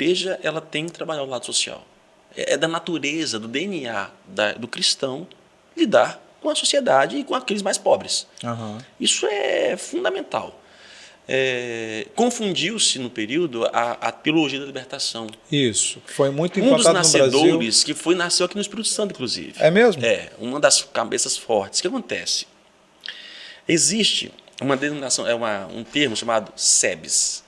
igreja ela tem que trabalhar o lado social. É da natureza, do DNA do cristão lidar com a sociedade e com aqueles mais pobres. Uhum. Isso é fundamental. Confundiu-se no período a teologia da libertação. Isso, foi muito Um dos implantado no Brasil. nascedores que nasceu aqui no Espírito Santo, inclusive. É mesmo? É, uma das cabeças fortes. O que acontece? Existe uma denominação, um termo chamado SEBS.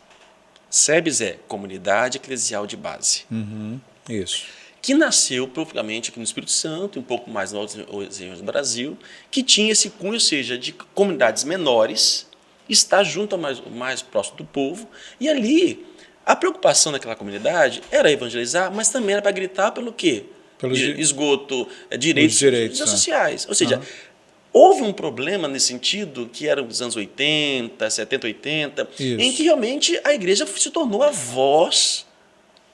SEBS é Comunidade Eclesial de Base. Uhum. Isso. Que nasceu propriamente aqui no Espírito Santo, um pouco mais nas outras regiões do Brasil, que tinha esse cunho, ou seja, de comunidades menores, estar junto ao mais próximo do povo, e ali a preocupação daquela comunidade era evangelizar, mas também era para gritar pelo quê? Pelo esgoto, direitos sociais. Ou seja, houve um problema nesse sentido, que era nos anos 80, 70, 80, Isso. em que realmente a igreja se tornou a voz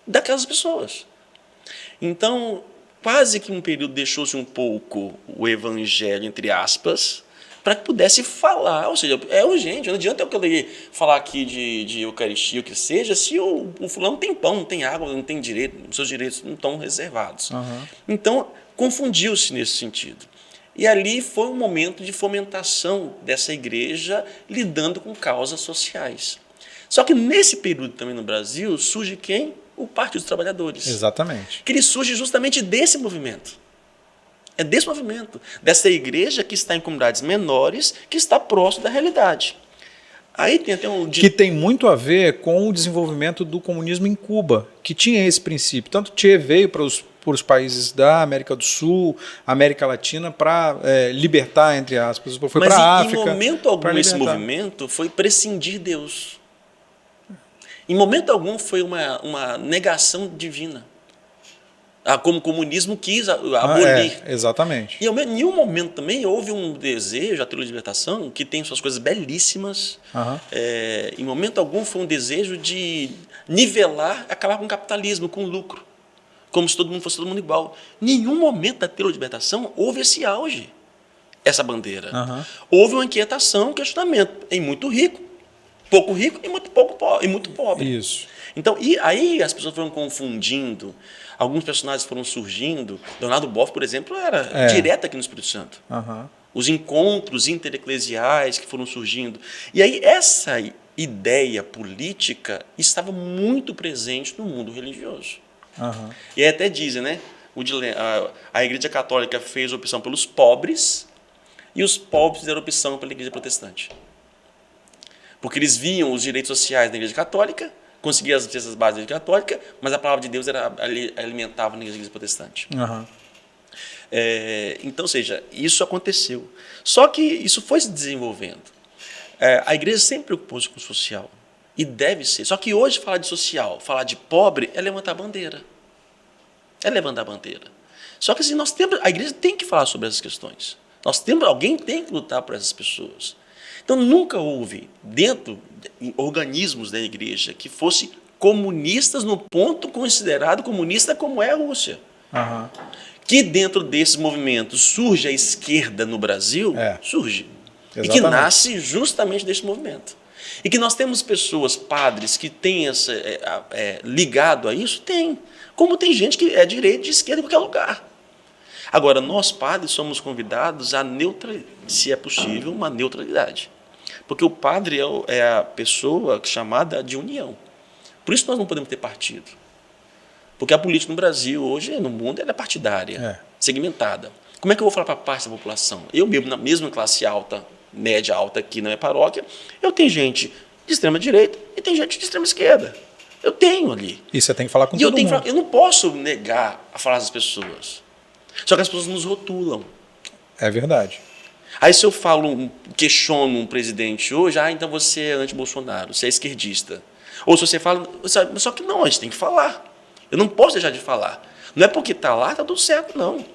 daquelas pessoas. Então, quase que um período deixou-se um pouco o evangelho, entre aspas, para que pudesse falar. Ou seja, é urgente, não adianta eu querer falar aqui de Eucaristia, o que seja, se o fulano não tem pão, não tem água, não tem direito, os seus direitos não estão reservados. Uhum. Então, confundiu-se nesse sentido. E ali foi um momento de fomentação dessa igreja lidando com causas sociais. Só que nesse período também no Brasil surge quem? O Partido dos Trabalhadores. Exatamente. Que ele surge justamente desse movimento. É desse movimento, dessa igreja que está em comunidades menores, que está próximo da realidade. Aí tem até que tem muito a ver com o desenvolvimento do comunismo em Cuba, que tinha esse princípio. Tanto Che veio para os países da América do Sul, América Latina, para libertar, entre aspas. Foi para a África. Mas em momento algum esse movimento foi prescindir de Deus. Em momento algum foi uma negação divina. Como o comunismo quis abolir. Exatamente. E em nenhum momento também houve um desejo, a teologia de libertação, que tem suas coisas belíssimas, em momento algum foi um desejo de nivelar, acabar com o capitalismo, com o lucro, como se todo mundo fosse todo mundo igual. Em nenhum momento da teologia de libertação houve esse auge, essa bandeira. Houve uma inquietação, um questionamento em muito rico, pouco rico e muito pobre. Isso. Então, e aí as pessoas foram confundindo, alguns personagens foram surgindo. Leonardo Boff, por exemplo, era direto aqui no Espírito Santo. Os encontros intereclesiais que foram surgindo. E aí essa ideia política estava muito presente no mundo religioso. E aí até dizem, né? A Igreja Católica fez opção pelos pobres e os pobres fizeram opção pela Igreja Protestante. Porque eles viam os direitos sociais da Igreja Católica, conseguiam as bases da Igreja Católica, mas a palavra de Deus alimentava na Igreja Protestante. Então, ou seja, isso aconteceu. Só que isso foi se desenvolvendo. A igreja sempre preocupou-se com o social. E deve ser. Só que hoje falar de social, falar de pobre, é levantar a bandeira. É levantar a bandeira. Só que assim, a igreja tem que falar sobre essas questões. Alguém tem que lutar por essas pessoas. Então, nunca houve, dentro de organismos da igreja, que fosse comunistas no ponto considerado comunista como é a Rússia. Que dentro desses movimentos surge a esquerda no Brasil, surge. Exatamente. E que nasce justamente desse movimento. E que nós temos pessoas, padres, que têm ligado a isso? Tem. Como tem gente que é direita e esquerda em qualquer lugar. Agora, nós, padres, somos convidados a se é possível, uma neutralidade. Porque o padre é a pessoa chamada de união. Por isso nós não podemos ter partido. Porque a política no Brasil, hoje, no mundo, ela é partidária, segmentada. Como é que eu vou falar para parte da população? Eu mesmo, na mesma classe alta, média alta aqui na minha paróquia, eu tenho gente de extrema direita e tem gente de extrema esquerda. Eu tenho ali. E você tem que falar com todo mundo. Eu não posso negar a falar das pessoas. Só que as pessoas nos rotulam. É verdade. Aí se eu questiono um presidente hoje, então você é anti-Bolsonaro, você é esquerdista. Ou se você fala, só que não, a gente tem que falar. Eu não posso deixar de falar. Não é porque está lá, está tudo certo, não.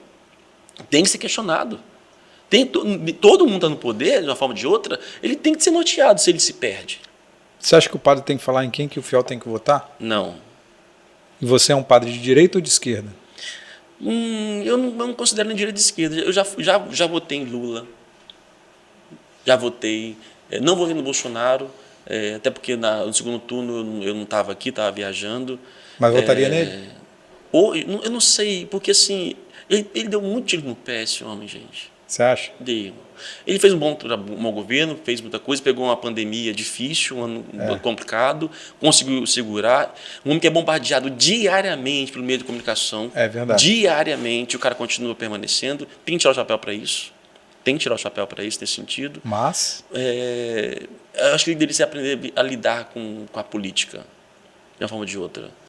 Tem que ser questionado. Todo mundo está no poder, de uma forma ou de outra, ele tem que ser norteado se ele se perde. Você acha que o padre tem que falar em quem que o fiel tem que votar? Não. E você é um padre de direita ou de esquerda? Eu não considero nem direita e esquerda. Eu já votei em Lula. Já votei. Não votei no Bolsonaro, até porque no segundo turno eu não estava aqui, estava viajando. Mas votaria nele? Ou, eu não sei, porque assim, ele deu muito tiro no pé, esse homem, gente. Você acha? Deu. Ele fez um bom governo, fez muita coisa, pegou uma pandemia difícil, um ano complicado, conseguiu segurar. Um homem que é bombardeado diariamente pelo meio de comunicação. É verdade. Diariamente, o cara continua permanecendo. Tem que tirar o chapéu para isso. Tem que tirar o chapéu para isso, nesse sentido. Mas Eu acho que ele deveria aprender a lidar com a política, de uma forma ou de outra.